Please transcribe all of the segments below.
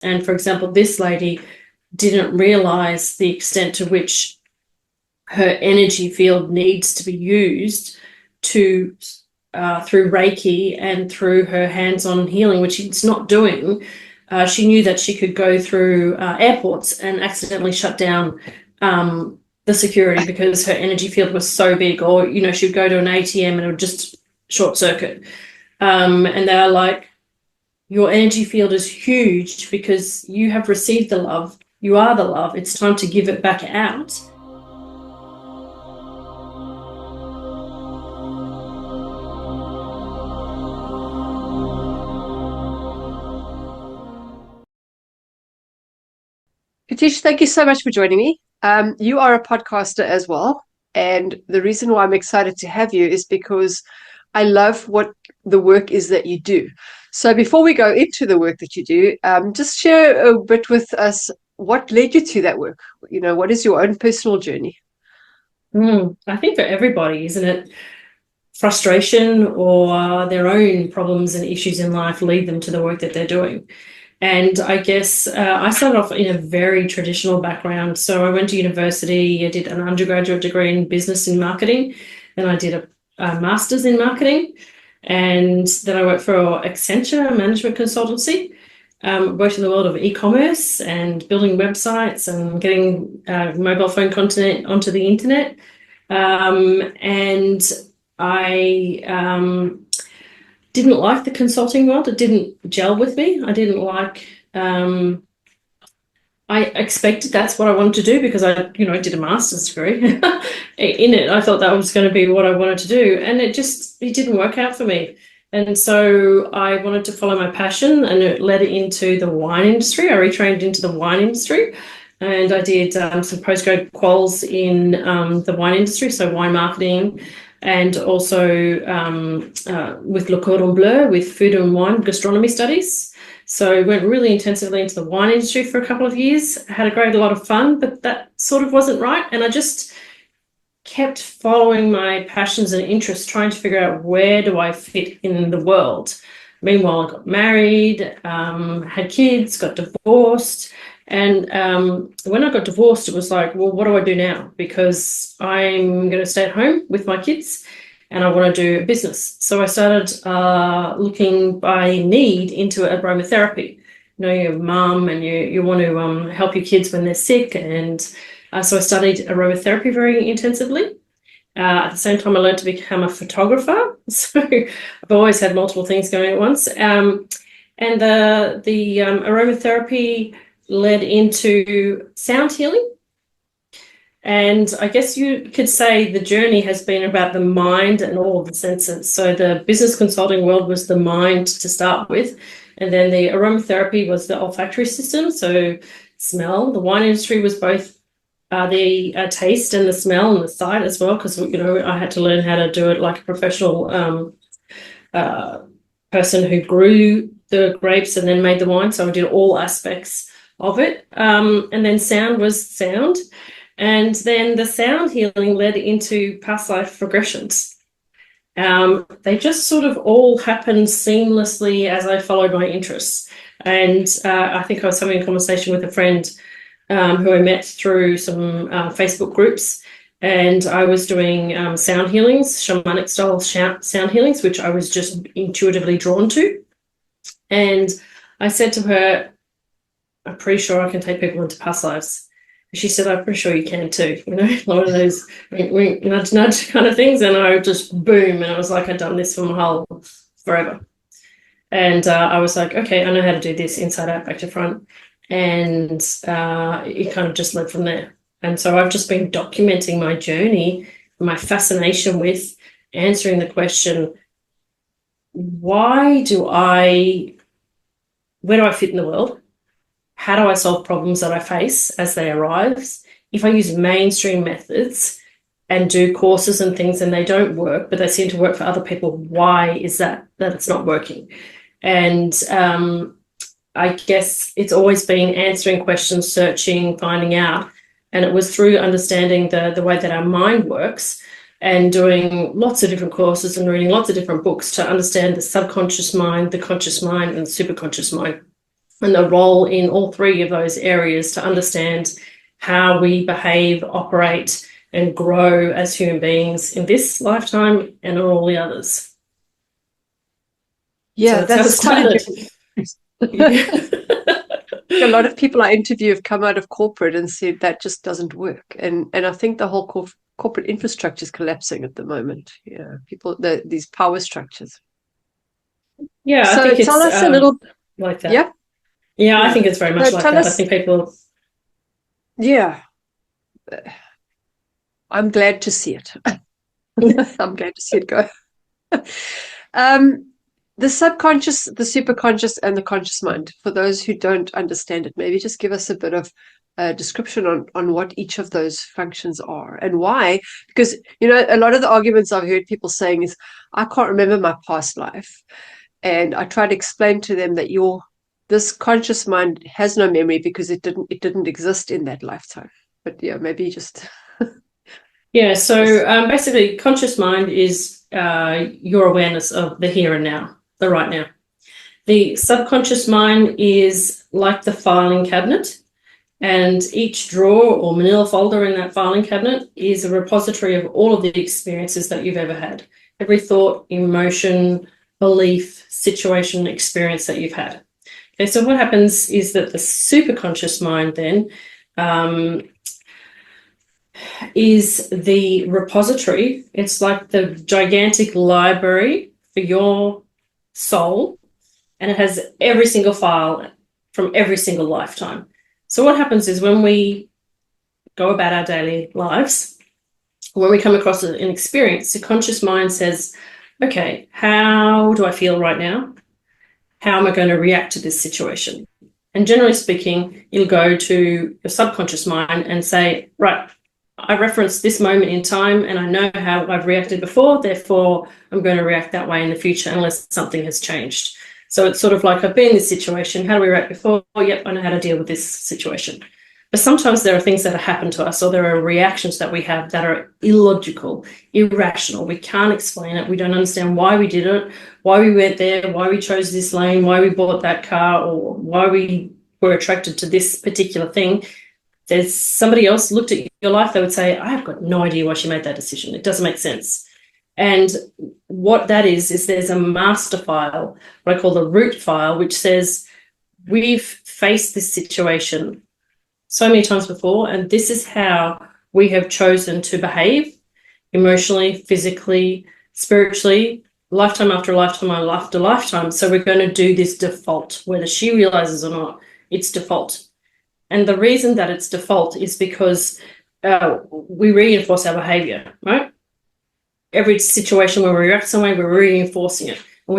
And for example, this lady didn't realize the extent to which her energy field needs to be used to through Reiki and through her hands-on healing, which she's not doing. She knew that she could go through airports and accidentally shut down the security because her energy field was so big, or, you know, she'd go to an ATM and it would just short circuit. And they're like, your energy field is huge because you have received the love. You are the love. It's time to give it back out. Katische, thank you so much for joining me. You are a podcaster as well. And the reason why I'm excited to have you is because I love what the work is that you do. So before we go into the work that you do, just share a bit with us what led you to that work. You know, what is your own personal journey? I think for everybody, isn't it? Frustration or their own problems and issues in life lead them to the work that they're doing. And I guess I started off in a very traditional background. So I went to university, I did an undergraduate degree in business and marketing, then I did a master's in marketing, and then I worked for Accenture, a management consultancy. Worked in the world of e-commerce and building websites and getting mobile phone content onto the internet. And I didn't like the consulting world. It didn't gel with me. I didn't like, I expected that's what I wanted to do because I did a master's degree in it. I thought that was going to be what I wanted to do. And it didn't work out for me. And so I wanted to follow my passion, and it led into the wine industry. I retrained into the wine industry, and I did some postgrad quals in the wine industry, so wine marketing, and also with Le Cordon Bleu, with food and wine gastronomy studies. So I went really intensively into the wine industry for a couple of years. I had a lot of fun, but that sort of wasn't right. And I just kept following my passions and interests, trying to figure out where do I fit in the world. Meanwhile, I got married, had kids, got divorced. And when I got divorced, it was like, well, what do I do now? Because I'm going to stay at home with my kids and I want to do a business. So I started looking by need into aromatherapy. You know, you're a mum and you want to help your kids when they're sick. And so I studied aromatherapy very intensively. At the same time, I learned to become a photographer. So I've always had multiple things going at once. And the aromatherapy led into sound healing. And I guess you could say the journey has been about the mind and all of the senses. So the business consulting world was the mind to start with. And then the aromatherapy was the olfactory system, so smell. The wine industry was both the taste and the smell and the sight as well, because, I had to learn how to do it like a professional person who grew the grapes and then made the wine. So I did all aspects of it. And then sound was sound. And then the sound healing led into past life regressions. They just sort of all happened seamlessly as I followed my interests. And I think I was having a conversation with a friend who I met through some Facebook groups. And I was doing sound healings, shamanic style sound healings, which I was just intuitively drawn to. And I said to her, I'm pretty sure I can take people into past lives. She said, I'm pretty sure you can too, one of those wink, nudge, nudge kind of things. And I just boom. And I was like, I'd done this for my whole forever. And I was like, okay, I know how to do this inside out, back to front. And it kind of just led from there. And so I've just been documenting my journey, my fascination with answering the question, where do I fit in the world? How do I solve problems that I face as they arise? If I use mainstream methods and do courses and things and they don't work, but they seem to work for other people, why is that it's not working? And I guess it's always been answering questions, searching, finding out. And it was through understanding the way that our mind works and doing lots of different courses and reading lots of different books to understand the subconscious mind, the conscious mind, and the superconscious mind. and the role in all three of those areas to understand how we behave, operate, and grow as human beings in this lifetime and in all the others. Yeah, so that's how it started. A lot of people I interview have come out of corporate and said that just doesn't work. And I think the whole corporate infrastructure is collapsing at the moment. Yeah, these power structures. Yeah, I So think it's tell us a little. like that. Yeah. Yeah, I think it's very much So like tell that. I us. think people. Yeah, I'm glad to see it. I'm glad to see it go. The subconscious, the superconscious, and the conscious mind. For those who don't understand it, maybe just give us a bit of a description on what each of those functions are and why. Because, a lot of the arguments I've heard people saying is, I can't remember my past life. And I try to explain to them that this conscious mind has no memory because it didn't exist in that lifetime. But yeah, maybe just. Yeah, so basically, conscious mind is your awareness of the here and now, the right now. The subconscious mind is like the filing cabinet, and each drawer or manila folder in that filing cabinet is a repository of all of the experiences that you've ever had. Every thought, emotion, belief, situation, experience that you've had. Okay, so what happens is that the superconscious mind then is the repository. It's like the gigantic library for your soul, and it has every single file from every single lifetime. So what happens is when we go about our daily lives, when we come across an experience, the conscious mind says, okay, how do I feel right now? How am I going to react to this situation? And generally speaking, you'll go to your subconscious mind and say, right, I reference this moment in time and I know how I've reacted before, therefore I'm going to react that way in the future unless something has changed. So it's sort of like, I've been in this situation, how do we react before? Oh, yep, I know how to deal with this situation. But sometimes there are things that have happened to us, or there are reactions that we have that are illogical, irrational. We can't explain it. We don't understand why we did it, why we went there, why we chose this lane, why we bought that car, or why we were attracted to this particular thing. There's somebody else looked at your life, they would say, I have got no idea why she made that decision. It doesn't make sense. And what that is there's a master file, what I call the root file, which says, we've faced this situation so many times before, and this is how we have chosen to behave emotionally, physically, spiritually, lifetime after lifetime after lifetime. So we're going to do this default, whether she realizes or not, it's default. And the reason that it's default is because we reinforce our behavior, right? Every situation where we react some way, we're reinforcing it. And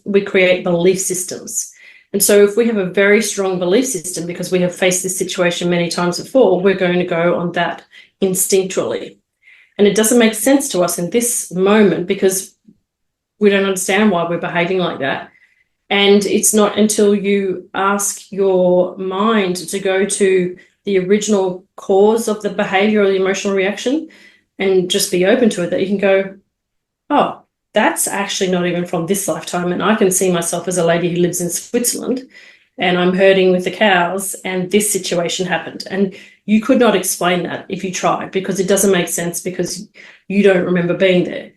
we create belief systems. And so if we have a very strong belief system because we have faced this situation many times before, we're going to go on that instinctually. And it doesn't make sense to us in this moment because we don't understand why we're behaving like that. And it's not until you ask your mind to go to the original cause of the behavior or the emotional reaction and just be open to it that you can go, oh, that's actually not even from this lifetime. And I can see myself as a lady who lives in Switzerland and I'm herding with the cows and this situation happened. And you could not explain that if you tried because it doesn't make sense because you don't remember being there.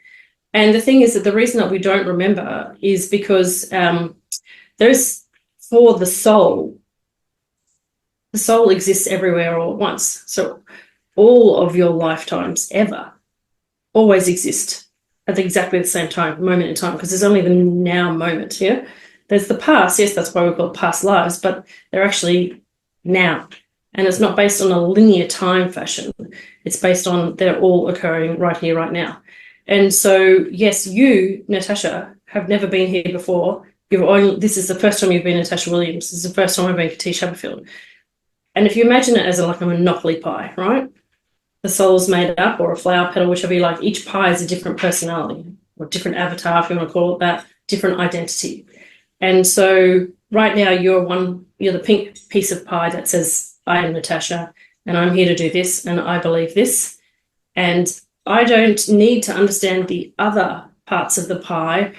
And the thing is that the reason that we don't remember is because there's, for the soul exists everywhere all at once. So all of your lifetimes ever always exist at exactly the same time, moment in time, because there's only the now moment, yeah? There's the past, yes, that's why we call it past lives, but they're actually now. And it's not based on a linear time fashion. It's based on they're all occurring right here, right now. And so, yes, you, Natasha, have never been here before. This is the first time you've been Natasha Williams. This is the first time I've been Katische Haberfield. And if you imagine it as like a monopoly pie, right? The soul's made up, or a flower petal, whichever you like. Each pie is a different personality, or different avatar, if you want to call it that, different identity. And so right now you're the pink piece of pie that says, I am Natasha, and I'm here to do this, and I believe this. And I don't need to understand the other parts of the pie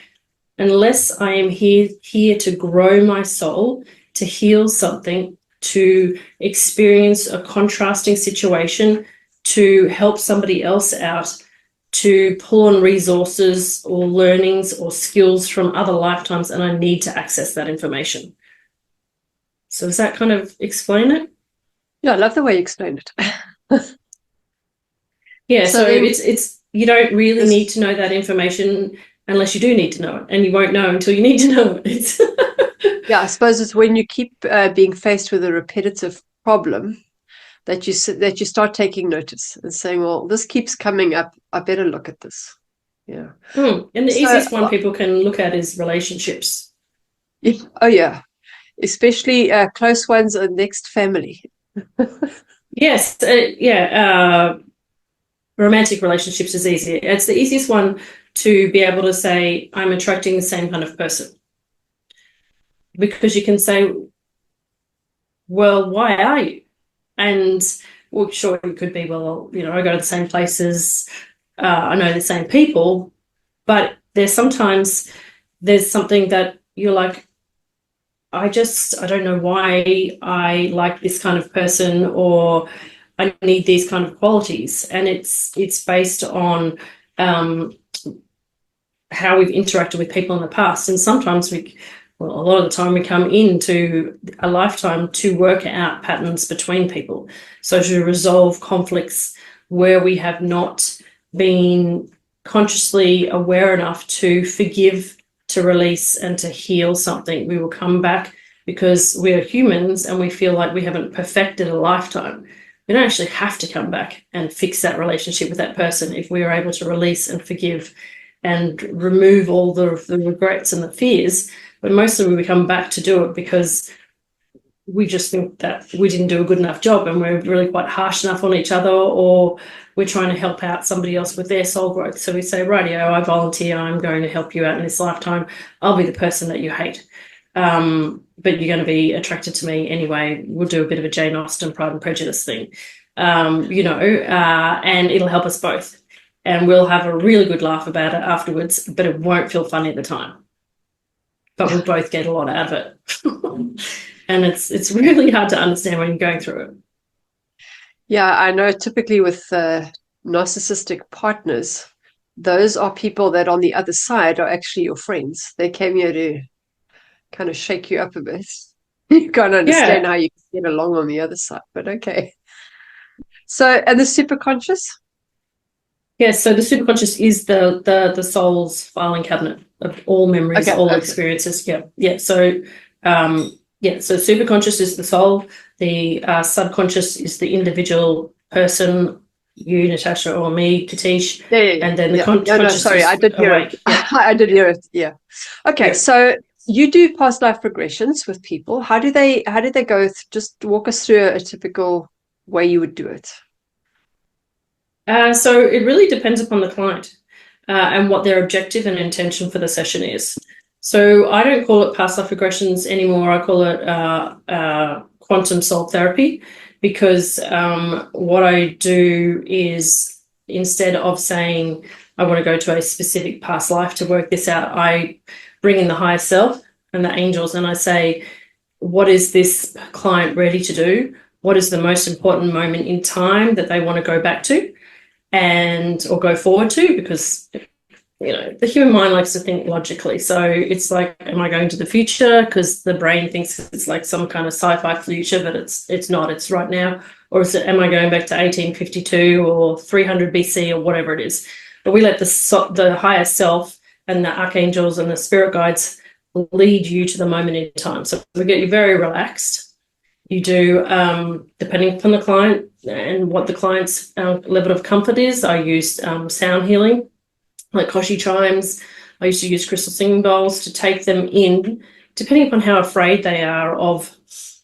unless I am here to grow my soul to heal something, to experience a contrasting situation, to help somebody else out, to pull on resources or learnings or skills from other lifetimes, and I need to access that information. So does that kind of explain it? Yeah, I love the way you explained it. Yeah, so then it's you don't really need to know that information unless you do need to know it, and you won't know until you need to know it. yeah, I suppose it's when you keep being faced with a repetitive problem that you start taking notice and saying, well, this keeps coming up. I better look at this. Yeah. And the So, easiest one people can look at is relationships. oh yeah, especially close ones or next family. Yes, romantic relationships is easier. It's the easiest one to be able to say, I'm attracting the same kind of person. Because you can say, well, why are you? And well, sure, it could be, well, I go to the same places, I know the same people, but there's sometimes something that you're like, I don't know why I like this kind of person, or I need these kind of qualities. And it's based on how we've interacted with people in the past. And sometimes a lot of the time we come into a lifetime to work out patterns between people. So to resolve conflicts where we have not been consciously aware enough to forgive, to release, and to heal something. We will come back because we're humans and we feel like we haven't perfected a lifetime. We don't actually have to come back and fix that relationship with that person if we are able to release and forgive and remove all the regrets and the fears. But mostly we come back to do it because we just think that we didn't do a good enough job and we're really quite harsh enough on each other, or we're trying to help out somebody else with their soul growth. So we say, rightio, I volunteer, I'm going to help you out in this lifetime. I'll be the person that you hate. But you're going to be attracted to me anyway. We'll do a bit of a Jane Austen Pride and Prejudice thing, and it'll help us both. And we'll have a really good laugh about it afterwards, but it won't feel funny at the time. But we'll both get a lot out of it. And it's really hard to understand when you're going through it. Yeah, I know typically with narcissistic partners, those are people that on the other side are actually your friends. They came here to kind of shake you up a bit. You can't understand how you can get along on the other side, but okay. So, and the superconscious? Yes, so the superconscious is the soul's filing cabinet of all memories, all experiences. Yeah. So so superconscious is the soul. The subconscious is the individual person, you, Natasha, or me, Katish. Yeah. And then the conscious. Sorry, I did hear it. I did hear it. Yeah. Okay, so you do past life regressions with people. How did they go? Just walk us through a typical way you would do it. So it really depends upon the client and what their objective and intention for the session is. So I don't call it past life regressions anymore. I call it quantum soul therapy, because what I do is, instead of saying I want to go to a specific past life to work this out, I bring in the higher self and the angels, and I say, what is this client ready to do? What is the most important moment in time that they want to go back to or go forward to? Because the human mind likes to think logically. So it's like, am I going to the future? Because the brain thinks it's like some kind of sci-fi future, but it's not. It's right now. Or am I going back to 1852 or 300 BC or whatever it is? But we let the higher self and the archangels and the spirit guides lead you to the moment in time. So we get you very relaxed. You do, depending upon the client and what the client's level of comfort is, I use sound healing, like Koshi chimes. I used to use crystal singing bowls to take them in, depending upon how afraid they are of,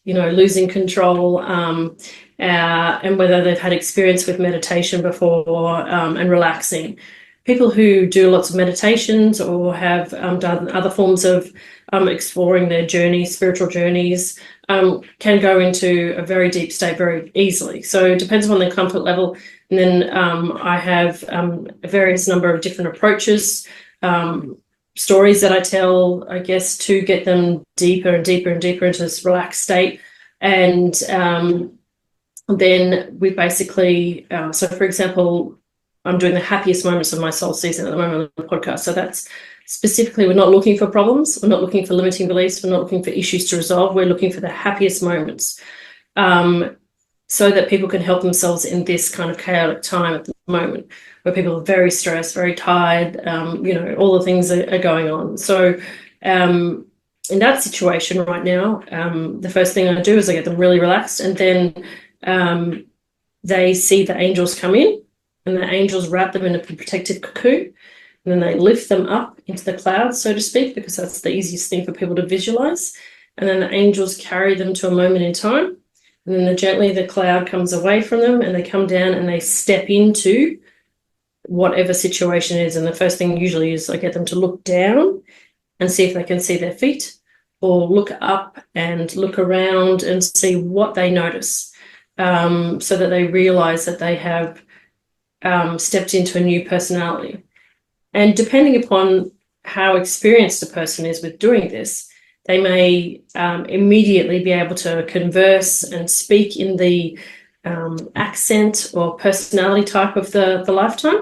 losing control, and whether they've had experience with meditation before, and relaxing. People who do lots of meditations or have done other forms of exploring their journeys, spiritual journeys, can go into a very deep state very easily. So it depends on their comfort level. And then I have a various number of different approaches. stories that I tell, I guess, to get them deeper and deeper and deeper into this relaxed state. And then we basically, so for example, I'm doing the happiest moments of my soul season at the moment on the podcast. So that's specifically, we're not looking for problems. We're not looking for limiting beliefs. We're not looking for issues to resolve. We're looking for the happiest moments, so that people can help themselves in this kind of chaotic time at the moment where people are very stressed, very tired, all the things are going on. So in that situation right now, the first thing I do is I get them really relaxed, and then they see the angels come in, and the angels wrap them in a protective cocoon, and then they lift them up into the clouds, so to speak, because that's the easiest thing for people to visualize. And then the angels carry them to a moment in time, and then gently the cloud comes away from them, and they come down and they step into whatever situation is. And the first thing usually is I get them to look down and see if they can see their feet, or look up and look around and see what they notice, so that they realize that they have stepped into a new personality. And depending upon how experienced a person is with doing this, they may immediately be able to converse and speak in the accent or personality type of the lifetime.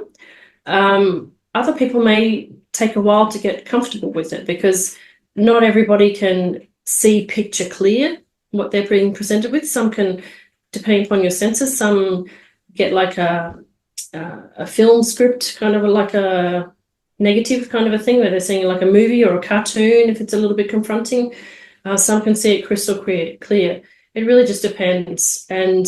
Other people may take a while to get comfortable with it, because not everybody can see picture clear what they're being presented with. Some can, depending upon your senses, some get like a film script, kind of like a negative kind of a thing, where they're seeing like a movie or a cartoon if it's a little bit confronting. Some can see it crystal clear. It really just depends. And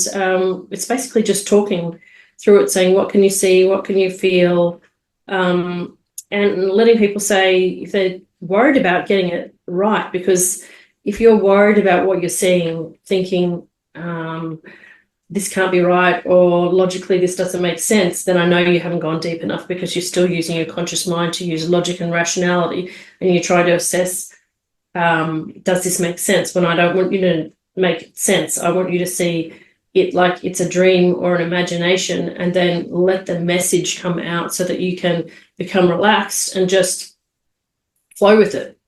it's basically just talking through it, saying, what can you see? What can you feel? And letting people say if they're worried about getting it right, because if you're worried about what you're seeing, thinking, this can't be right, or logically this doesn't make sense, then I know you haven't gone deep enough, because you're still using your conscious mind to use logic and rationality, and you try to assess, does this make sense? When I don't want you to make sense, I want you to see it like it's a dream or an imagination, and then let the message come out so that you can become relaxed and just flow with it.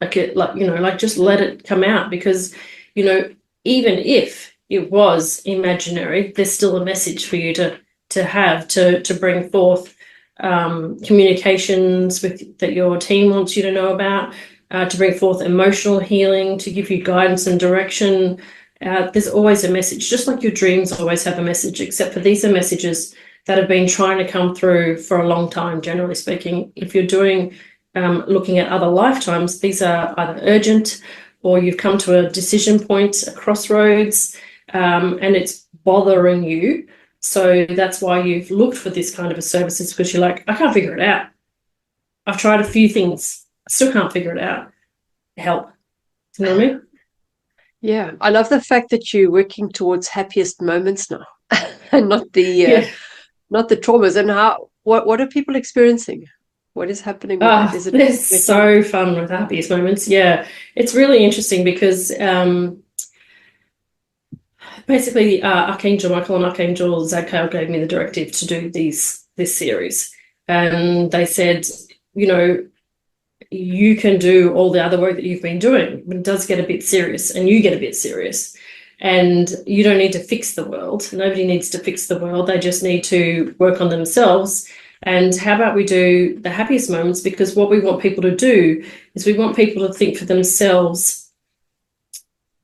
Just let it come out, because, even if it was imaginary, there's still a message for you to have to bring forth, communications that your team wants you to know about, to bring forth emotional healing, to give you guidance and direction. There's always a message, just like your dreams always have a message, except for these are messages that have been trying to come through for a long time, generally speaking. If you're doing looking at other lifetimes, these are either urgent, or you've come to a decision point, a crossroads, and it's bothering you. So that's why you've looked for this kind of a service, is because you're like, I can't figure it out. I've tried a few things, I still can't figure it out. Help. You know what I mean? Yeah, I love the fact that you're working towards happiest moments now, and not the traumas. And what are people experiencing? What is happening with that? Is it It's so fun with happiest moments. Yeah, it's really interesting, because basically Archangel Michael and Archangel Zadkiel gave me the directive to do this series, and they said, you can do all the other work that you've been doing, but it does get a bit serious, and you get a bit serious, and you don't need to fix the world. Nobody needs to fix the world. They just need to work on themselves. And how about we do the happiest moments? Because what we want people to do is we want people to think for themselves.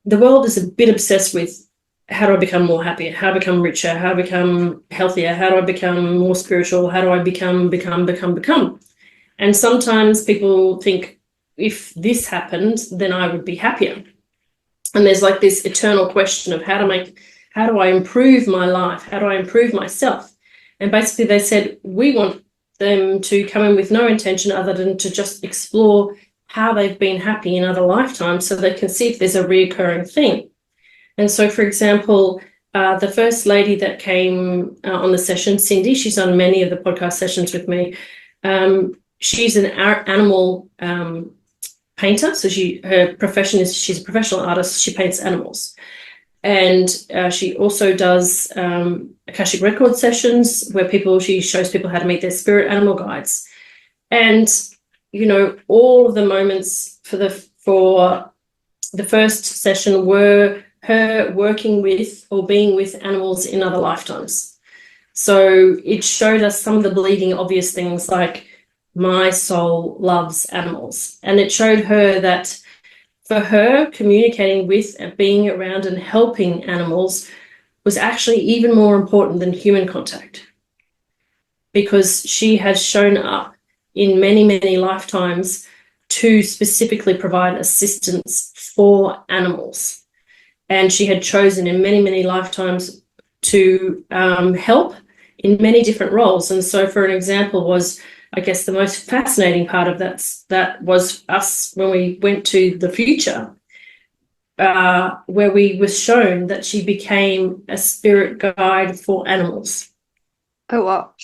The world is a bit obsessed with, how do I become more happy? How do I become richer? How do I become healthier? How do I become more spiritual? How do I become? And sometimes people think, if this happened, then I would be happier. And there's like this eternal question of how do I improve my life? How do I improve myself? And basically they said, we want them to come in with no intention other than to just explore how they've been happy in other lifetimes, so they can see if there's a reoccurring thing. And so, for example, the first lady that came on the session, Cindy, she's on many of the podcast sessions with me. She's an animal painter. So her profession is, she's a professional artist. She paints animals. And she also does Akashic record sessions where she shows people how to meet their spirit animal guides. And all of the moments for the first session were her working with or being with animals in other lifetimes. So it showed us some of the bleeding obvious things like my soul loves animals. And it showed her that for her, communicating with and being around and helping animals was actually even more important than human contact, because she has shown up in many, many lifetimes to specifically provide assistance for animals. And she had chosen in many, many lifetimes to help in many different roles. And so, for an example, was, I guess, the most fascinating part of that was us when we went to the future, where we were shown that she became a spirit guide for animals. Oh, wow.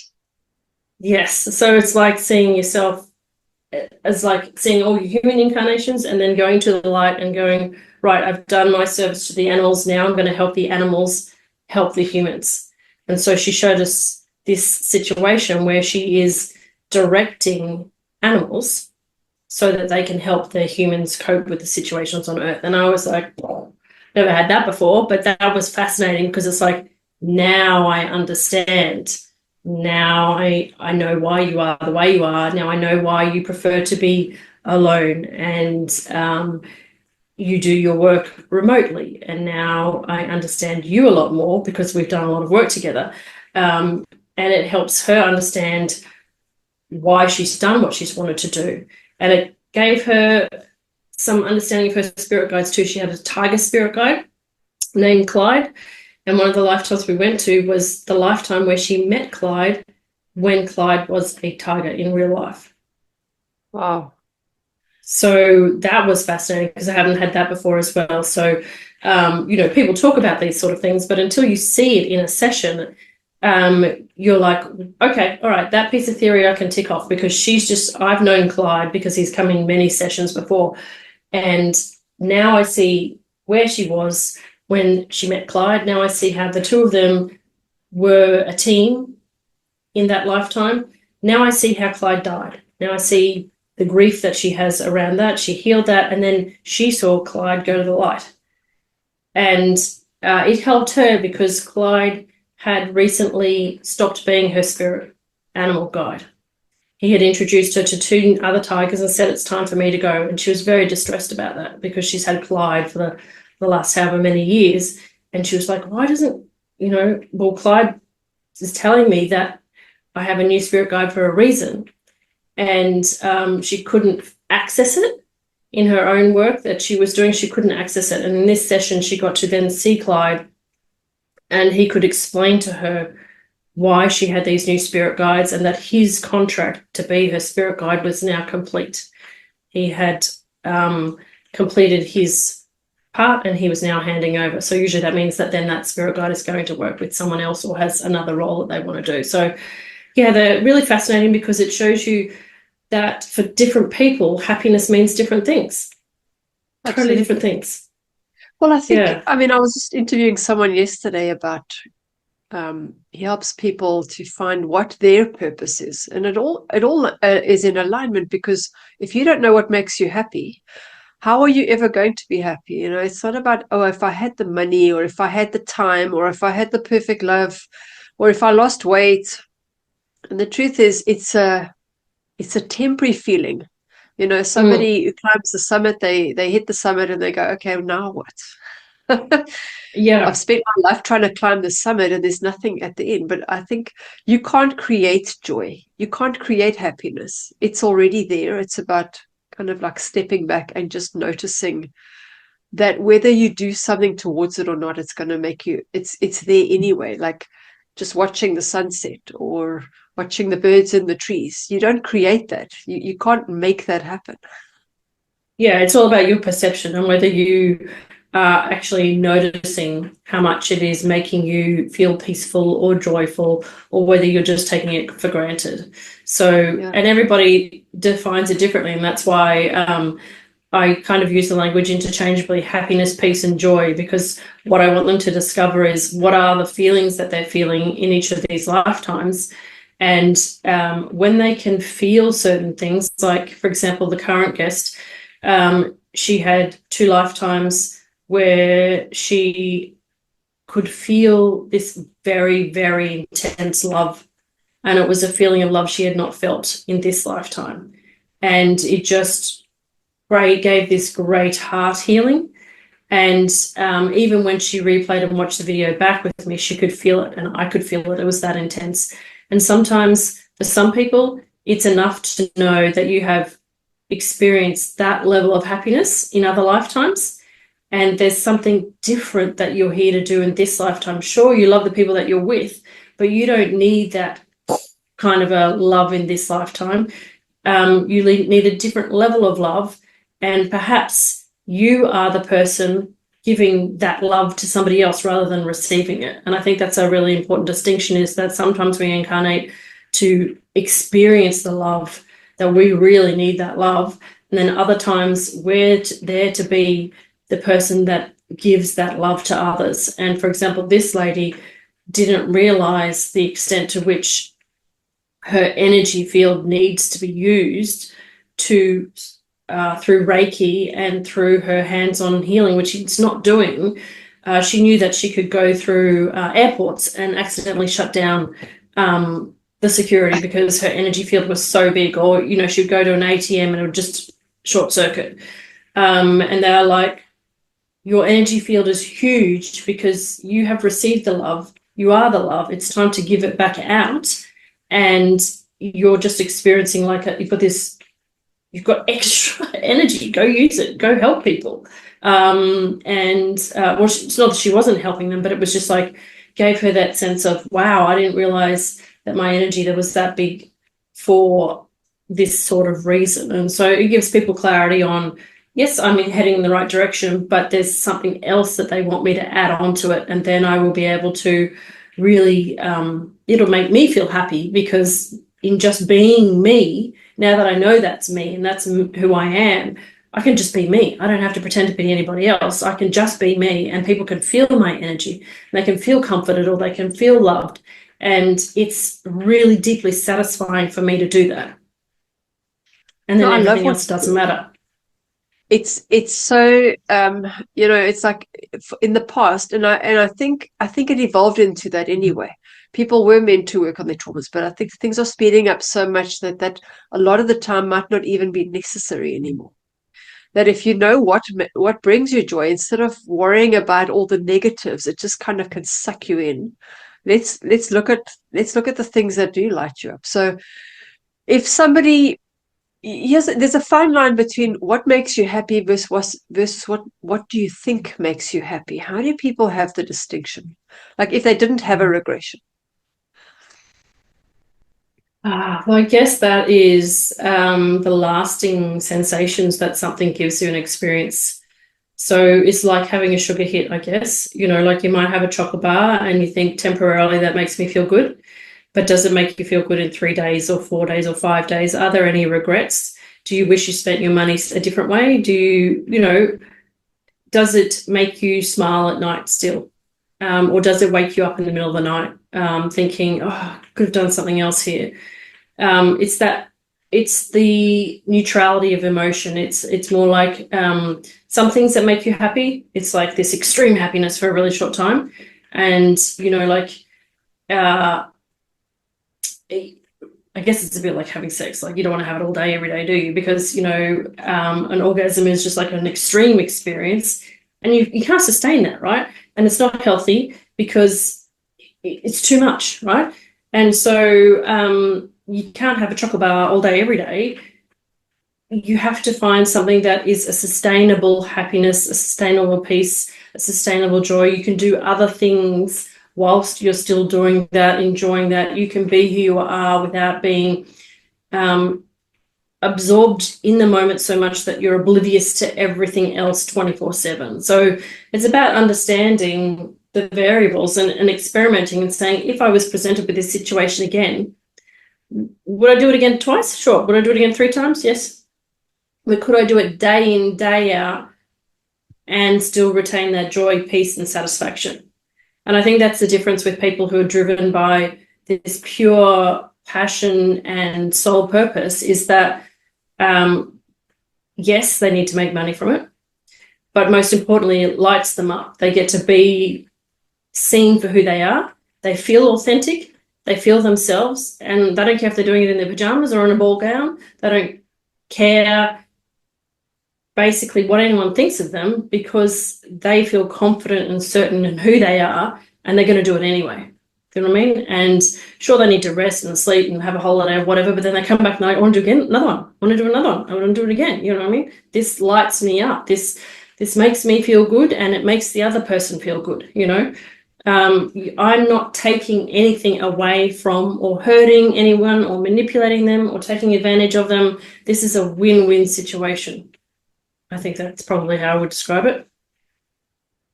Yes. So it's like seeing yourself as like seeing all your human incarnations and then going to the light and going, right, I've done my service to the animals. Now I'm going to help the animals help the humans. And so she showed us this situation where she is directing animals so that they can help the humans cope with the situations on Earth. And I was like, oh, never had that before, but that was fascinating because it's like, now I understand. Now I know why you are the way you are. Now I know why you prefer to be alone and you do your work remotely. And now I understand you a lot more because we've done a lot of work together. And it helps her understand why she's done what she's wanted to do. And it gave her some understanding of her spirit guides too. She had a tiger spirit guide named Clyde. And one of the lifetimes we went to was the lifetime where she met Clyde when Clyde was a tiger in real life. Wow. So that was fascinating because I haven't had that before as well. So, people talk about these sort of things, but until you see it in a session, you're like, okay, all right, that piece of theory I can tick off because I've known Clyde because he's come in many sessions before. And now I see where she was when she met Clyde. Now I see how the two of them were a team in that lifetime. Now I see how Clyde died. Now I see the grief that she has around that. She healed that, and then she saw Clyde go to the light. And it helped her because Clyde had recently stopped being her spirit animal guide. He had introduced her to two other tigers and said, it's time for me to go. And she was very distressed about that because she's had Clyde for the last however many years. And she was like, why doesn't, Clyde is telling me that I have a new spirit guide for a reason. And she couldn't access it in her own work that she was doing. She couldn't access it. And in this session, she got to then see Clyde, and he could explain to her why she had these new spirit guides and that his contract to be her spirit guide was now complete. He had completed his part and he was now handing over. So usually that means that then that spirit guide is going to work with someone else or has another role that they want to do. So yeah, they're really fascinating because it shows you that for different people, happiness means different things. Absolutely. Totally different things. Well, I think, I was just interviewing someone yesterday about he helps people to find what their purpose is. And it all is in alignment, because if you don't know what makes you happy, how are you ever going to be happy? It's not about, if I had the money, or if I had the time, or if I had the perfect love, or if I lost weight. And the truth is, it's a temporary feeling. Somebody who climbs the summit, they hit the summit and they go, okay, now what? Yeah. I've spent my life trying to climb the summit and there's nothing at the end. But I think you can't create joy. You can't create happiness. It's already there. It's about kind of like stepping back and just noticing that whether you do something towards it or not, it's going to make you, it's there anyway. Like just watching the sunset or watching the birds in the trees. You don't create that. You can't make that happen. Yeah, it's all about your perception and whether you are actually noticing how much it is making you feel peaceful or joyful, or whether you're just taking it for granted. So, and everybody defines it differently. And that's why I kind of use the language interchangeably, happiness, peace, and joy, because what I want them to discover is what are the feelings that they're feeling in each of these lifetimes. And when they can feel certain things, like, for example, the current guest, she had 2 lifetimes where she could feel this very, very intense love. And it was a feeling of love she had not felt in this lifetime. And it just gave this great heart healing. And even when she replayed and watched the video back with me, she could feel it, and I could feel it. It was that intense. And sometimes for some people, it's enough to know that you have experienced that level of happiness in other lifetimes. And there's something different that you're here to do in this lifetime. Sure, you love the people that you're with, but you don't need that kind of a love in this lifetime. You need a different level of love, and perhaps you are the person giving that love to somebody else rather than receiving it. And I think that's a really important distinction, is that sometimes we incarnate to experience the love, that we really need that love. And then other times we're there to be the person that gives that love to others. And for example, this lady didn't realize the extent to which her energy field needs to be used to through Reiki and through her hands-on healing, which she's not doing. She knew that she could go through airports and accidentally shut down the security because her energy field was so big, or, you know, she'd go to an ATM and it would just short circuit. And they're like, your energy field is huge because you have received the love. You are the love. It's time to give it back out. And you're just experiencing like you've got extra energy. Go use it. Go help people. Well, it's not that she wasn't helping them, but it was just like gave her that sense of, wow, I didn't realize that my energy that was that big for this sort of reason. And so it gives people clarity on, yes, I'm heading in the right direction, but there's something else that they want me to add on to it. And then I will be able to really, it'll make me feel happy, because in just being me, now that I know that's me and that's who I am, I can just be me. I don't have to pretend to be anybody else. I can just be me, and people can feel my energy, and they can feel comforted, or they can feel loved. And it's really deeply satisfying for me to do that. And then everything else doesn't matter. It's so it's like in the past, and I think it evolved into that anyway. People were meant to work on their traumas, but I think things are speeding up so much that a lot of the time might not even be necessary anymore. That if you know what brings you joy, instead of worrying about all the negatives, it just kind of can suck you in. Let's look at the things that do light you up. So if somebody, yes, there's a fine line between what makes you happy versus what do you think makes you happy. How do people have the distinction? Like if they didn't have a regression. Well, I guess that is the lasting sensations that something gives you an experience. So it's like having a sugar hit, I guess. You know, like you might have a chocolate bar and you think temporarily that makes me feel good, but does it make you feel good in 3 days or 4 days or 5 days? Are there any regrets? Do you wish you spent your money a different way? Do you, does it make you smile at night still? Or does it wake you up in the middle of the night thinking, oh, I could have done something else here? It's the neutrality of emotion. It's more like some things that make you happy. It's like this extreme happiness for a really short time. And, I guess it's a bit like having sex. Like you don't want to have it all day, every day, do you? Because, an orgasm is just like an extreme experience, and you can't sustain that, right? And it's not healthy because it's too much, right? And so you can't have a chocolate bar all day, every day. You have to find something that is a sustainable happiness, a sustainable peace, a sustainable joy. You can do other things whilst you're still doing that, enjoying that. You can be who you are without being absorbed in the moment so much that you're oblivious to everything else 24/7. So it's about understanding the variables and experimenting and saying, if I was presented with this situation again, would I do it again twice? Sure. Would I do it again 3 times? Yes. But could I do it day in, day out and still retain that joy, peace, and satisfaction? And I think that's the difference with people who are driven by this pure passion and sole purpose is that, yes, they need to make money from it, but most importantly, it lights them up. They get to be seen for who they are. They feel authentic. They feel themselves, and they don't care if they're doing it in their pajamas or in a ball gown. They don't care basically what anyone thinks of them, because they feel confident and certain in who they are, and they're going to do it anyway. Do you know what I mean? And sure, they need to rest and sleep and have a holiday or whatever, but then they come back and like, I want to do again, another one. I want to do another one. I want to do it again. You know what I mean? This lights me up. This makes me feel good, and it makes the other person feel good, you know? I'm not taking anything away from or hurting anyone or manipulating them or taking advantage of them. This is a win-win situation. I think that's probably how I would describe it.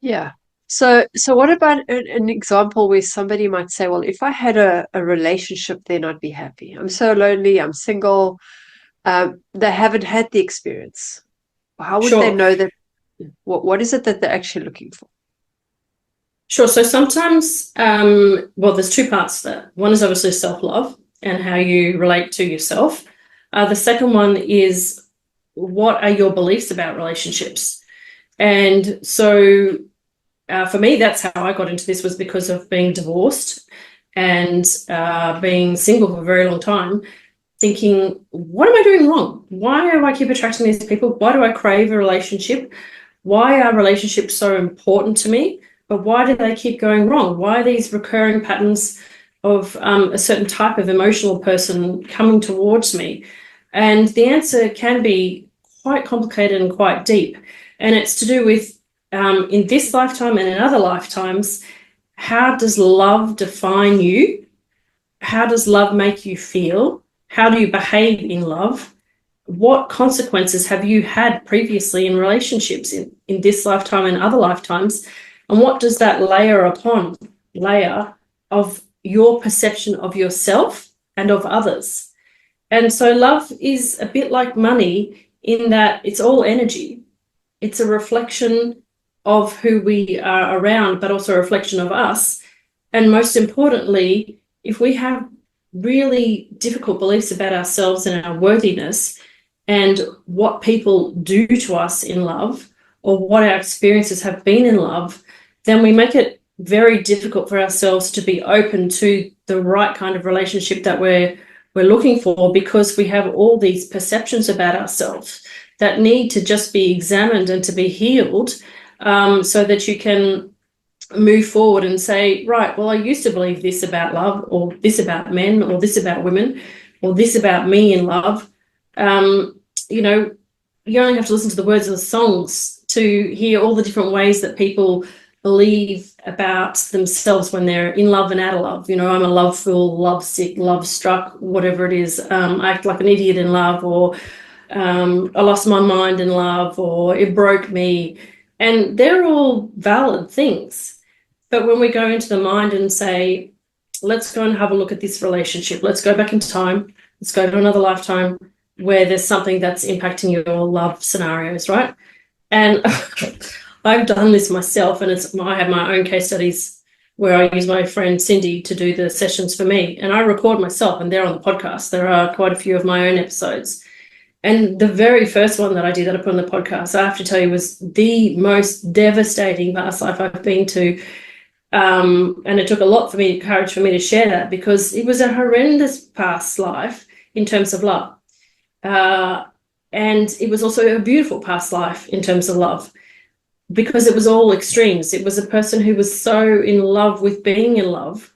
Yeah. So what about an example where somebody might say, well, if I had a relationship, then I'd be happy. I'm so lonely, I'm single. They haven't had the experience. How would they Sure. know that? What is it that they're actually looking for? Sure. So sometimes, well, there's two parts to that. One is obviously self-love and how you relate to yourself. The second one is, what are your beliefs about relationships? And so for me, that's how I got into this, was because of being divorced and being single for a very long time, thinking, what am I doing wrong? Why do I keep attracting these people? Why do I crave a relationship? Why are relationships so important to me? But why do they keep going wrong? Why are these recurring patterns of a certain type of emotional person coming towards me? And the answer can be quite complicated and quite deep. And it's to do with, in this lifetime and in other lifetimes, how does love define you? How does love make you feel? How do you behave in love? What consequences have you had previously in relationships in this lifetime and other lifetimes? And what does that layer upon layer of your perception of yourself and of others? And so love is a bit like money in that it's all energy. It's a reflection of who we are around, but also a reflection of us. And most importantly, if we have really difficult beliefs about ourselves and our worthiness and what people do to us in love, or what our experiences have been in love, then we make it very difficult for ourselves to be open to the right kind of relationship that we're looking for, because we have all these perceptions about ourselves that need to just be examined and to be healed, so that you can move forward and say, right, well, I used to believe this about love, or this about men, or this about women, or this about me in love. You know, you only have to listen to the words of the songs to hear all the different ways that people believe about themselves when they're in love and out of love. You know, I'm a love fool, love sick, love struck, whatever it is. I act like an idiot in love, or I lost my mind in love, or it broke me. And they're all valid things. But when we go into the mind and say, let's go and have a look at this relationship, let's go back in time, let's go to another lifetime where there's something that's impacting your love scenarios, right? And I've done this myself, and I have my own case studies where I use my friend Cindy to do the sessions for me, and I record myself, and they're on the podcast. There are quite a few of my own episodes. And the very first one that I did that I put on the podcast, I have to tell you, was the most devastating past life I've been to. And it took a lot for me, courage for me to share that, because it was a horrendous past life in terms of love. And it was also a beautiful past life in terms of love, because it was all extremes. It was a person who was so in love with being in love,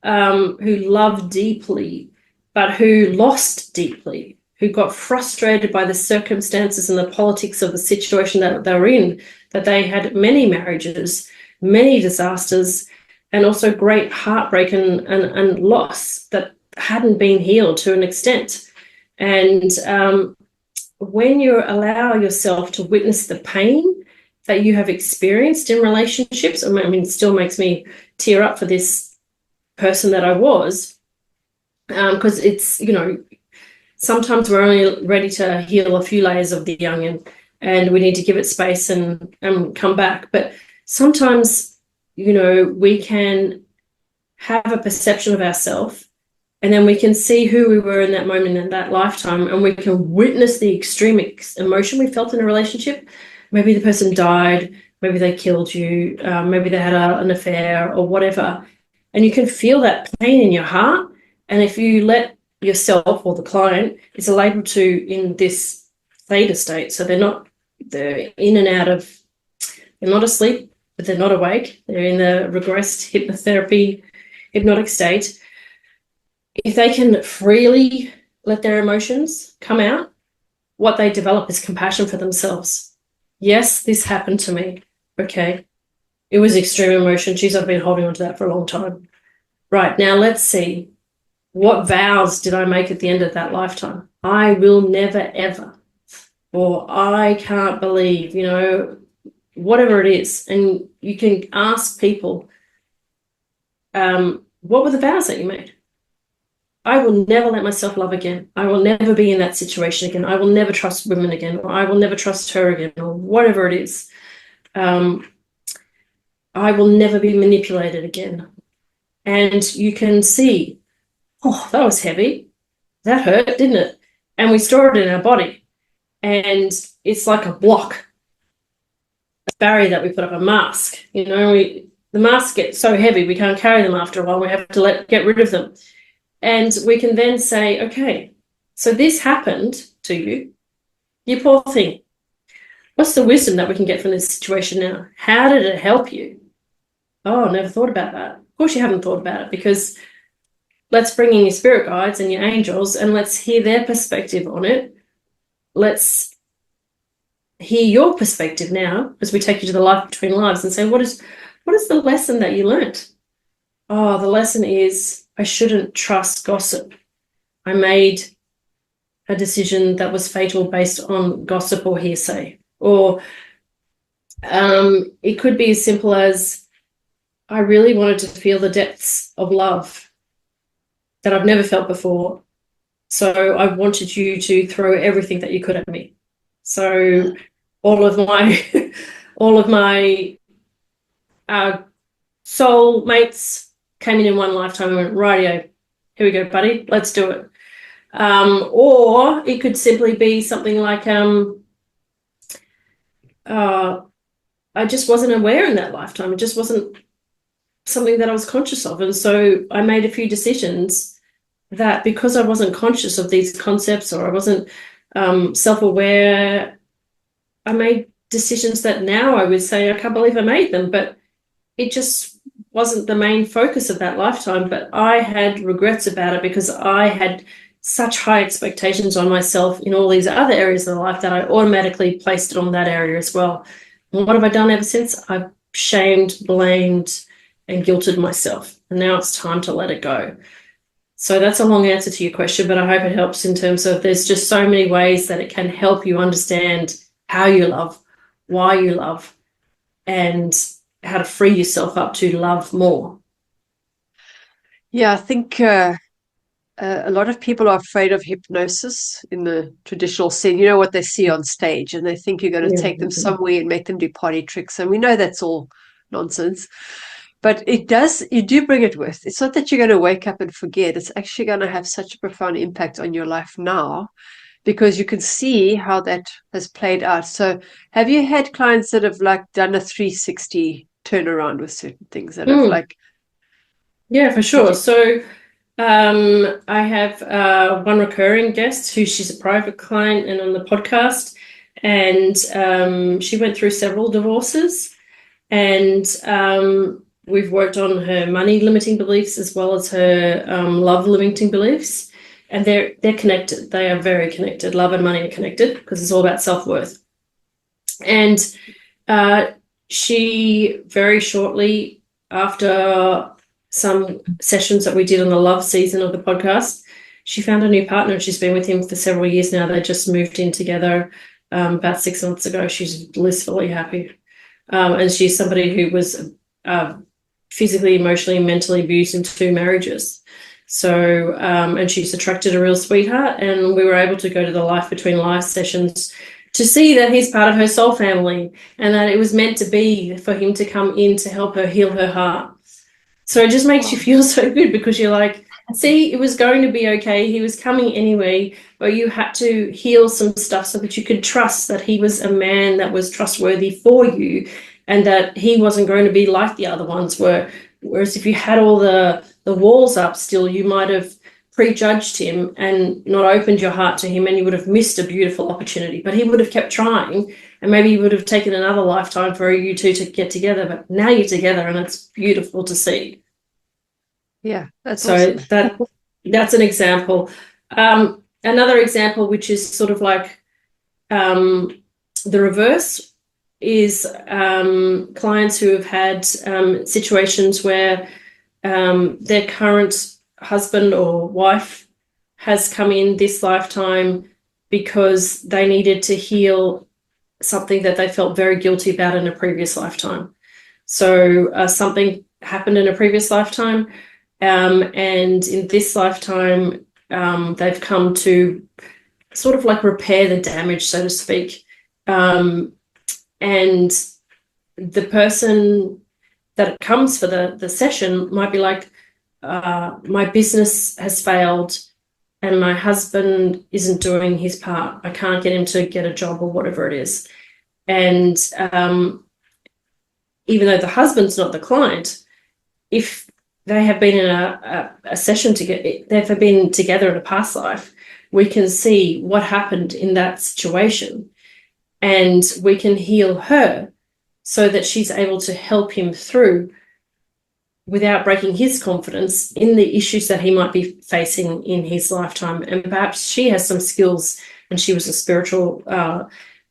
who loved deeply, but who lost deeply, who got frustrated by the circumstances and the politics of the situation that they were in, that they had many marriages, many disasters, and also great heartbreak and loss that hadn't been healed to an extent. And when you allow yourself to witness the pain that you have experienced in relationships, I mean, it still makes me tear up for this person that I was, because it's, you know, sometimes we're only ready to heal a few layers of the onion, and we need to give it space and come back. But sometimes, you know, we can have a perception of ourselves And then we can see who we were in that moment, in that lifetime, and we can witness the extreme emotion we felt in a relationship. Maybe the person died, maybe they killed you, maybe they had an affair or whatever. And you can feel that pain in your heart. And if you let yourself or the client is labeled to in this theta state, so they're in and out of, they're not asleep, but they're not awake. They're in the regressed hypnotic state. If they can freely let their emotions come out, what they develop is compassion for themselves. Yes, this happened to me. Okay. It was extreme emotion. Geez, I've been holding on to that for a long time. Right, now let's see. What vows did I make at the end of that lifetime? I will never, ever. Or I can't believe, whatever it is. And you can ask people, what were the vows that you made? I will never let myself love again. I will never be in that situation again. I will never trust women again, or I will never trust her again, or whatever it is. I will never be manipulated again. And you can see, oh, that was heavy. That hurt, didn't it? And we store it in our body. And it's like a block, a barrier that we put up, a mask. The masks get so heavy, we can't carry them after a while. We have to get rid of them. And we can then say, okay, so this happened to you. You poor thing. What's the wisdom that we can get from this situation now? How did it help you? Oh, never thought about that. Of course you haven't thought about it, because let's bring in your spirit guides and your angels and let's hear their perspective on it. Let's hear your perspective now as we take you to the life between lives and say, what is the lesson that you learned? Oh, the lesson is I shouldn't trust gossip. I made a decision that was fatal based on gossip or hearsay. Or it could be as simple as I really wanted to feel the depths of love that I've never felt before. So I wanted you to throw everything that you could at me. So all of my soul mates came in one lifetime and went, rightio, here we go, buddy, let's do it. Or it could simply be something like I just wasn't aware in that lifetime. It just wasn't something that I was conscious of. And so I made a few decisions that, because I wasn't conscious of these concepts, or I wasn't self-aware, I made decisions that now I would say I can't believe I made them, but it just wasn't the main focus of that lifetime. But I had regrets about it because I had such high expectations on myself in all these other areas of life that I automatically placed it on that area as well. And what have I done ever since? I've shamed, blamed, and guilted myself. And now it's time to let it go. So that's a long answer to your question, but I hope it helps in terms of there's just so many ways that it can help you understand how you love, why you love, and how to free yourself up to love more. Yeah, I think a lot of people are afraid of hypnosis in the traditional sense. You know what they see on stage, and they think you're going to take them somewhere and make them do party tricks. And we know that's all nonsense. But you do bring it with. It's not that you're going to wake up and forget. It's actually going to have such a profound impact on your life now, because you can see how that has played out. So have you had clients that have done a 360 turnaround with certain things that have Yeah, for sure. So I have one recurring guest who she's a private client and on the podcast, and she went through several divorces, and we've worked on her money limiting beliefs as well as her love limiting beliefs, and they're connected. They are very connected. Love and money are connected because it's all about self-worth. And she very shortly after some sessions that we did on the love season of the podcast, she found a new partner, and she's been with him for several years now. They just moved in together about 6 months ago. She's blissfully happy. And she's somebody who was physically, emotionally, mentally abused in 2 marriages. So, and she's attracted a real sweetheart, and we were able to go to the Life Between Lives sessions to see that he's part of her soul family and that it was meant to be for him to come in to help her heal her heart. So it just makes you feel so good, because you're like, See, it was going to be okay. He was coming anyway, but you had to heal some stuff so that you could trust that he was a man that was trustworthy for you, and that he wasn't going to be like the other ones were. Whereas if you had all the walls up still, you might have prejudged him and not opened your heart to him, and you would have missed a beautiful opportunity. But he would have kept trying, and maybe you would have taken another lifetime for you two to get together. But now you're together, and it's beautiful to see. Yeah, that's So awesome. that's an example. Another example, which is sort of like the reverse, is clients who have had situations where their current husband or wife has come in this lifetime because they needed to heal something that they felt very guilty about in a previous lifetime. So something happened in a previous lifetime, and in this lifetime, they've come to sort of like repair the damage, so to speak. And the person that comes for the session might be like, my business has failed and my husband isn't doing his part. I can't get him to get a job or whatever it is. And even though the husband's not the client, if they have been in a session together, they've been together in a past life, we can see what happened in that situation, and we can heal her so that she's able to help him through without breaking his confidence in the issues that he might be facing in his lifetime. And perhaps she has some skills, and she was a spiritual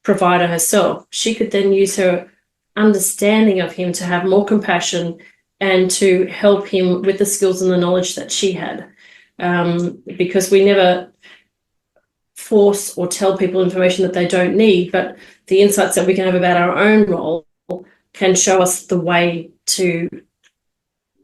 provider herself. She could then use her understanding of him to have more compassion and to help him with the skills and the knowledge that she had. Because we never force or tell people information that they don't need, but the insights that we can have about our own role can show us the way to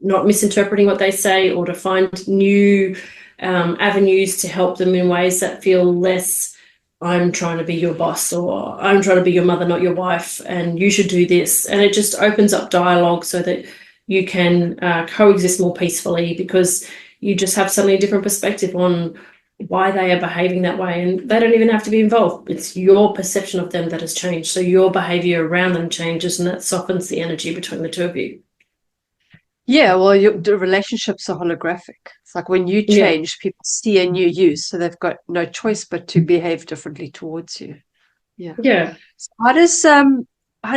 not misinterpreting what they say, or to find new avenues to help them in ways that feel less, I'm trying to be your boss, or I'm trying to be your mother, not your wife, and you should do this. And it just opens up dialogue so that you can coexist more peacefully, because you just have suddenly a different perspective on why they are behaving that way, and they don't even have to be involved. It's your perception of them that has changed, so your behavior around them changes, and that softens the energy between the two of you. Yeah, well, the relationships are holographic. It's like when you Yeah. change, people see a new you, so they've got no choice but to behave differently towards you. Yeah. Yeah. So how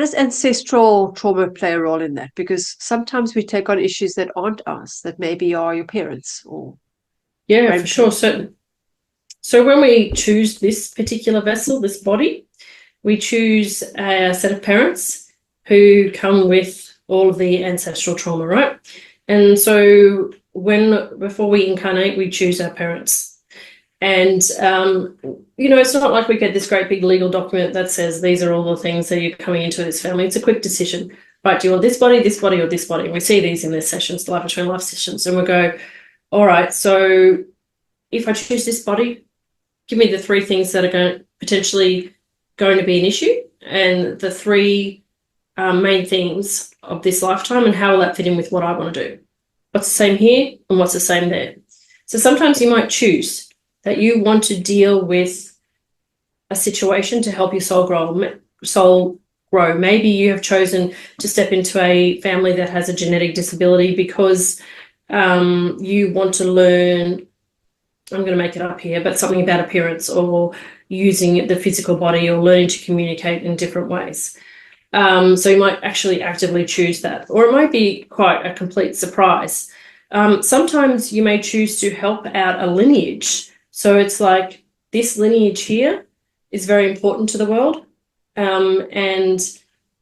does ancestral trauma play a role in that? Because sometimes we take on issues that aren't us, that maybe are your parents or Yeah, for sure. grandparents. So when we choose this particular vessel, this body, we choose a set of parents who come with all of the ancestral trauma, right? And so before we incarnate, we choose our parents. And, it's not like we get this great big legal document that says these are all the things that you're coming into this family. It's a quick decision. Right, do you want this body, or this body? And we see these in their sessions, life between life sessions. And we go, all right, so if I choose this body, give me the three things that are potentially going to be an issue, and the three main things of this lifetime, and how will that fit in with what I want to do? What's the same here and what's the same there? So sometimes you might choose that you want to deal with a situation to help your soul grow. Maybe you have chosen to step into a family that has a genetic disability because you want to learn, I'm going to make it up here, but something about appearance, or using the physical body, or learning to communicate in different ways. So you might actually actively choose that, or it might be quite a complete surprise. Sometimes you may choose to help out a lineage. So it's like, this lineage here is very important to the world, and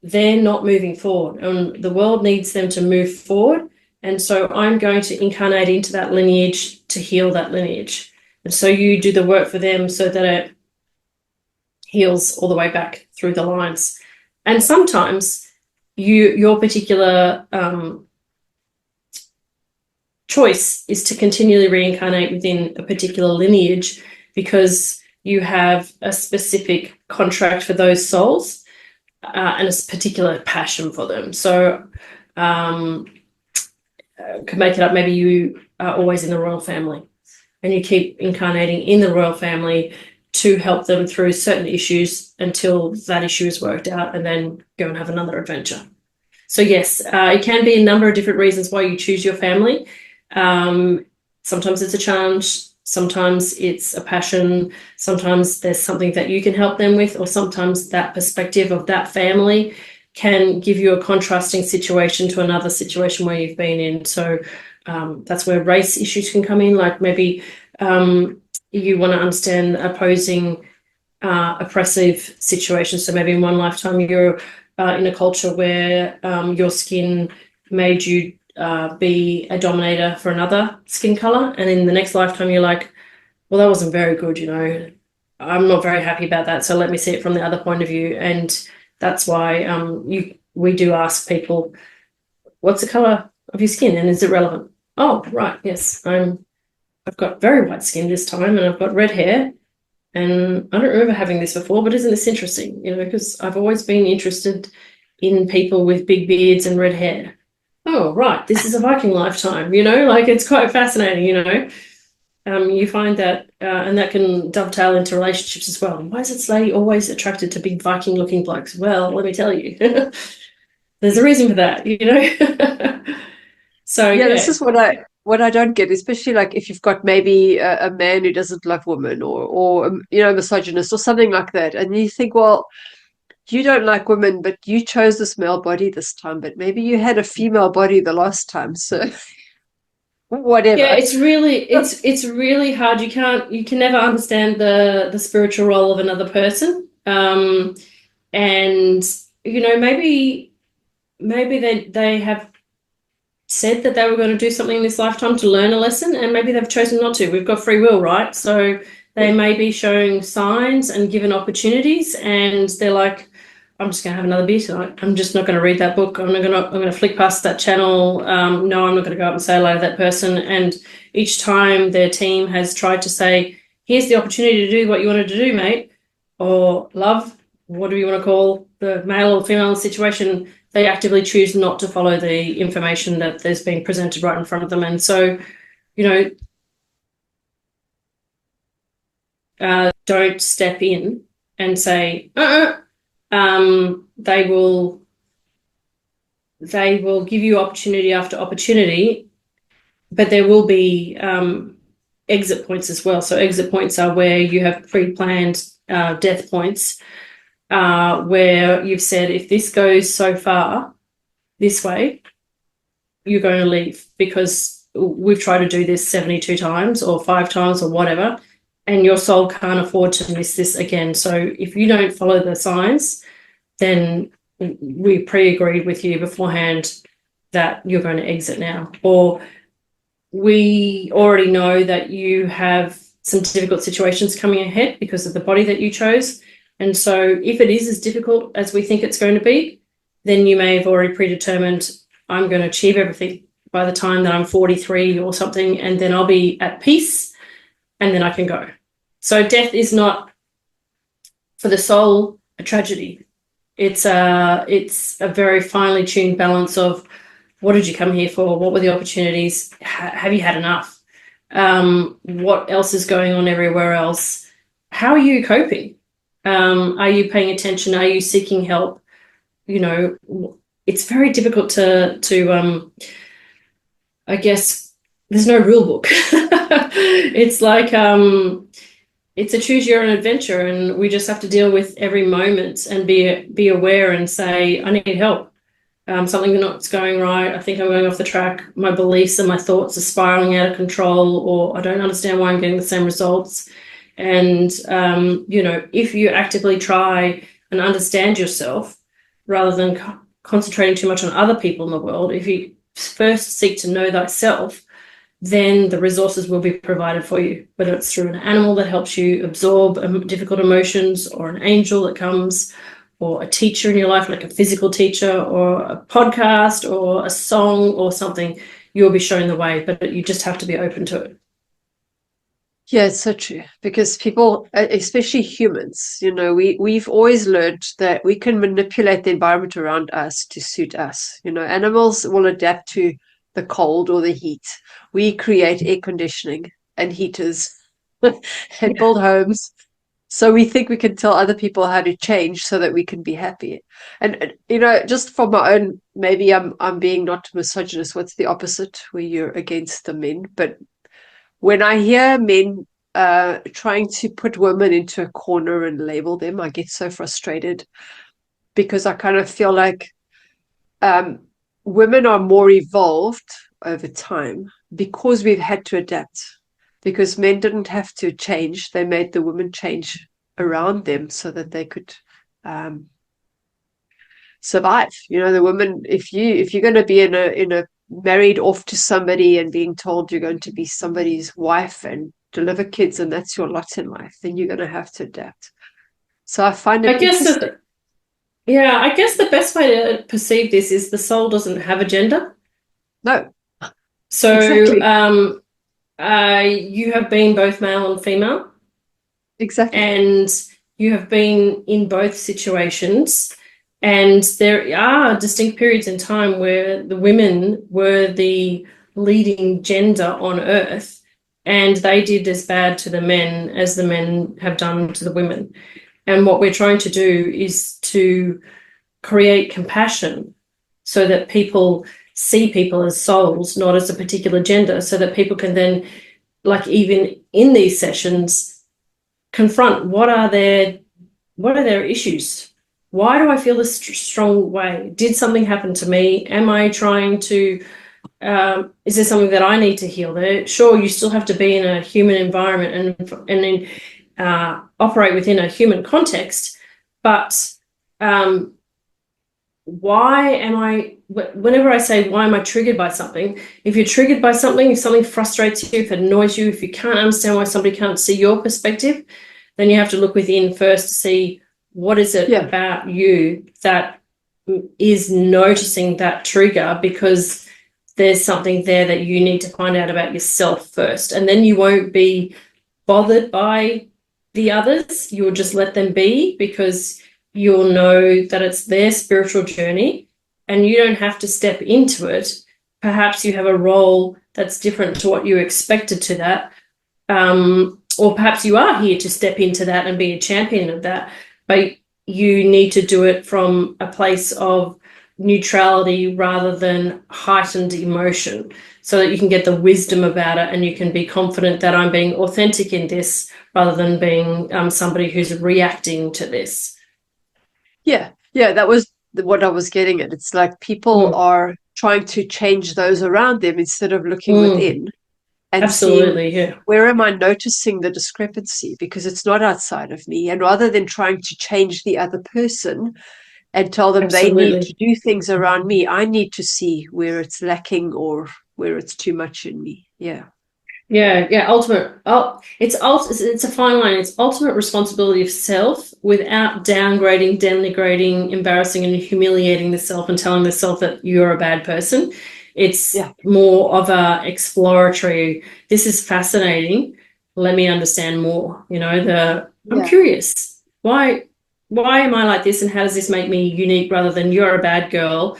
they're not moving forward, and the world needs them to move forward. And so I'm going to incarnate into that lineage to heal that lineage. And so you do the work for them so that it heals all the way back through the lines. And sometimes your particular choice is to continually reincarnate within a particular lineage, because you have a specific contract for those souls and a particular passion for them. So could make it up. Maybe you are always in the royal family and you keep incarnating in the royal family to help them through certain issues until that issue is worked out, and then go and have another adventure. So yes, it can be a number of different reasons why you choose your family. Sometimes it's a challenge, sometimes it's a passion, sometimes there's something that you can help them with, or sometimes that perspective of that family can give you a contrasting situation to another situation where you've been in. So that's where race issues can come in. Like maybe you want to understand opposing oppressive situations. So maybe in one lifetime you're in a culture where your skin made you be a dominator for another skin color, and in the next lifetime you're like, well, that wasn't very good, I'm not very happy about that, so let me see it from the other point of view. And that's why we do ask people, what's the color of your skin and is it relevant? Oh, right, yes, I've got very white skin this time and I've got red hair, and I don't remember having this before, but isn't this interesting? Because I've always been interested in people with big beards and red hair. Oh, right, this is a Viking lifetime, like it's quite fascinating, you find that, and that can dovetail into relationships as well. Why is this lady always attracted to big Viking looking blokes? Well, let me tell you, there's a reason for that, So yeah, this is what I don't get, especially like if you've got maybe a man who doesn't love women, or misogynist or something like that, and you think, well, you don't like women, but you chose this male body this time, but maybe you had a female body the last time, so whatever. Yeah, it's really hard. You can never understand the spiritual role of another person. And maybe they have said that they were going to do something in this lifetime to learn a lesson, and maybe they've chosen not to. We've got free will, right? So they may be showing signs and given opportunities, and they're like, I'm just going to have another beer tonight. I'm just not going to read that book. I'm going to flick past that channel. No, I'm not going to go up and say hello to that person. And each time their team has tried to say, here's the opportunity to do what you wanted to do, mate, or love, what do you want to call the male or female situation, they actively choose not to follow the information that is being presented right in front of them. And so, don't step in and say, they will give you opportunity after opportunity, but there will be exit points as well. So exit points are where you have pre-planned death points, where you've said, if this goes so far this way, you're going to leave, because we've tried to do this 72 times or 5 times or whatever, and your soul can't afford to miss this again. So if you don't follow the signs, then we pre-agreed with you beforehand that you're going to exit now, or we already know that you have some difficult situations coming ahead because of the body that you chose. And so if it is as difficult as we think it's going to be, then you may have already predetermined, I'm going to achieve everything by the time that I'm 43 or something, and then I'll be at peace, and then I can go. So death is not, for the soul, a tragedy. It's a very finely tuned balance of, what did you come here for? What were the opportunities? Have you had enough? What else is going on everywhere else? How are you coping? Are you paying attention? Are you seeking help? It's very difficult to I guess there's no rule book. It's like, it's a choose your own adventure, and we just have to deal with every moment and be aware and say, I need help. Something not's going right. I think I'm going off the track. My beliefs and my thoughts are spiraling out of control, or I don't understand why I'm getting the same results. And, if you actively try and understand yourself rather than concentrating too much on other people in the world, if you first seek to know thyself, then the resources will be provided for you, whether it's through an animal that helps you absorb difficult emotions, or an angel that comes, or a teacher in your life, like a physical teacher, or a podcast, or a song, or something. You'll be shown the way, but you just have to be open to it. Yeah, it's so true, because people, especially humans, we've always learned that we can manipulate the environment around us to suit us. Animals will adapt to the cold or the heat. We create air conditioning and heaters and build homes. So we think we can tell other people how to change so that we can be happy. And just for my own, maybe I'm being not misogynist. What's the opposite where you're against the men? But when I hear men trying to put women into a corner and label them, I get so frustrated because I kind of feel like women are more evolved over time because we've had to adapt. Because men didn't have to change; they made the women change around them so that they could survive. The woman, if you're going to be in a married off to somebody and being told you're going to be somebody's wife and deliver kids and that's your lot in life, then you're going to have to adapt. So I find I it guess interesting. that, yeah, I guess the best way to perceive this is the soul doesn't have a gender. No, So exactly, you have been both male and female, exactly. and you have been in both situations. And there are distinct periods in time where the women were the leading gender on earth, and they did as bad to the men as the men have done to the women. And what we're trying to do is to create compassion so that people see people as souls, not as a particular gender, so that people can then, like even in these sessions, confront what are their issues. Why do I feel this strong way? Did something happen to me? Am I trying to is there something that I need to heal there? Sure, you still have to be in a human environment and operate within a human context, but why am I, whenever I say, why am I triggered by something? If you're triggered by something, if something frustrates you, if it annoys you, if you can't understand why somebody can't see your perspective, then you have to look within first to see what is it Yeah, about you that is noticing that trigger, because there's something there that you need to find out about yourself first. And then you won't be bothered by the others. You'll just let them be, because you'll know that it's their spiritual journey and you don't have to step into it. Perhaps you have a role that's different to what you expected to that. Or perhaps you are here to step into that and be a champion of that, but you need to do it from a place of neutrality rather than heightened emotion, so that you can get the wisdom about it and you can be confident that I'm being authentic in this rather than being somebody who's reacting to this. yeah. That was what I was getting at. It's like people Mm, are trying to change those around them instead of looking mm, within and seeing absolutely, yeah. where am I noticing the discrepancy because it's not outside of me. And rather than trying to change the other person and tell them they need Absolutely. to do things around me, I need to see where it's lacking or where it's too much in me. Yeah. Yeah, yeah. It's a fine line. It's ultimate responsibility of self without downgrading, denigrating, embarrassing, and humiliating the self and telling the self that you're a bad person. It's Yeah. more of a exploratory. This is fascinating. Let me understand more. I'm Yeah. curious. Why am I like this, and how does this make me unique rather than you're a bad girl?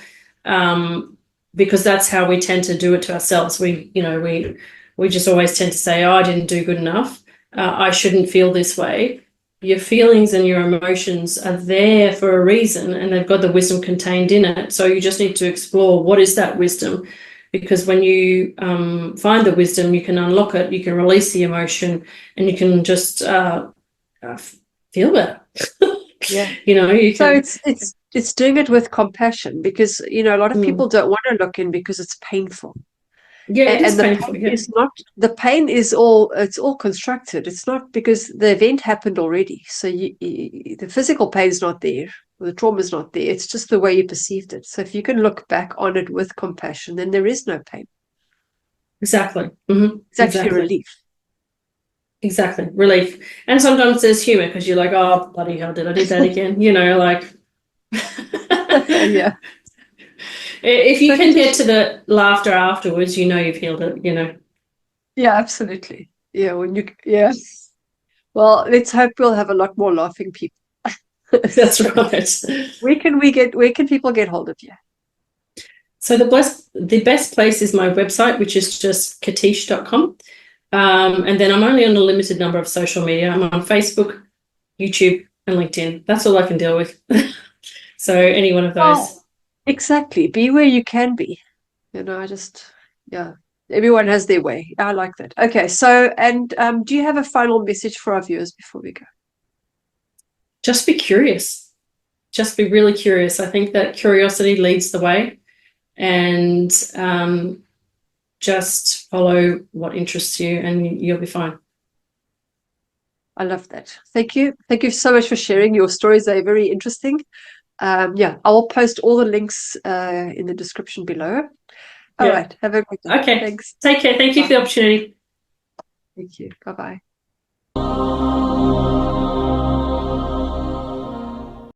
Because that's how we tend to do it to ourselves. We just always tend to say, oh, I didn't do good enough. I shouldn't feel this way. Your feelings and your emotions are there for a reason, and they've got the wisdom contained in it. So you just need to explore what is that wisdom, because when you find the wisdom, you can unlock it, you can release the emotion, and you can just feel better. Yeah. You So can. it's doing it with compassion because a lot of Mm, people don't want to look in because it's painful. yeah, it is And the painful. pain Yeah, is not the pain is all constructed. It's not because the event happened already. So the physical pain is not there, the trauma is not there. It's just the way you perceived it. So if you can look back on it with compassion, then there is no pain. exactly. It's actually Exactly. relief. Exactly. Relief. And sometimes there's humor, because you're like, oh, bloody hell, did I do that again? Like, Yeah. if you So can get Katisha, to the laughter afterwards, you've healed it. yeah, absolutely. Yeah, yeah. Well, let's hope we'll have a lot more laughing people. That's So right. where can people get hold of you? So the best place is my website, which is just katische.com. And then I'm only on a limited number of social media. I'm on Facebook, YouTube, and LinkedIn. That's all I can deal with. So any one of those. Well, exactly. Be where you can be. Yeah, everyone has their way. I like that. Okay, so, and do you have a final message for our viewers before we go? Just be curious. Just be really curious. I think that curiosity leads the way, and just follow what interests you and you'll be fine. I love that. Thank you. Thank you so much for sharing. Your stories are very interesting. Yeah, I'll post all the links in the description below. All right. Have a good day. Okay. Thanks. Take care. Thank you for the opportunity. Thank you. Bye-bye.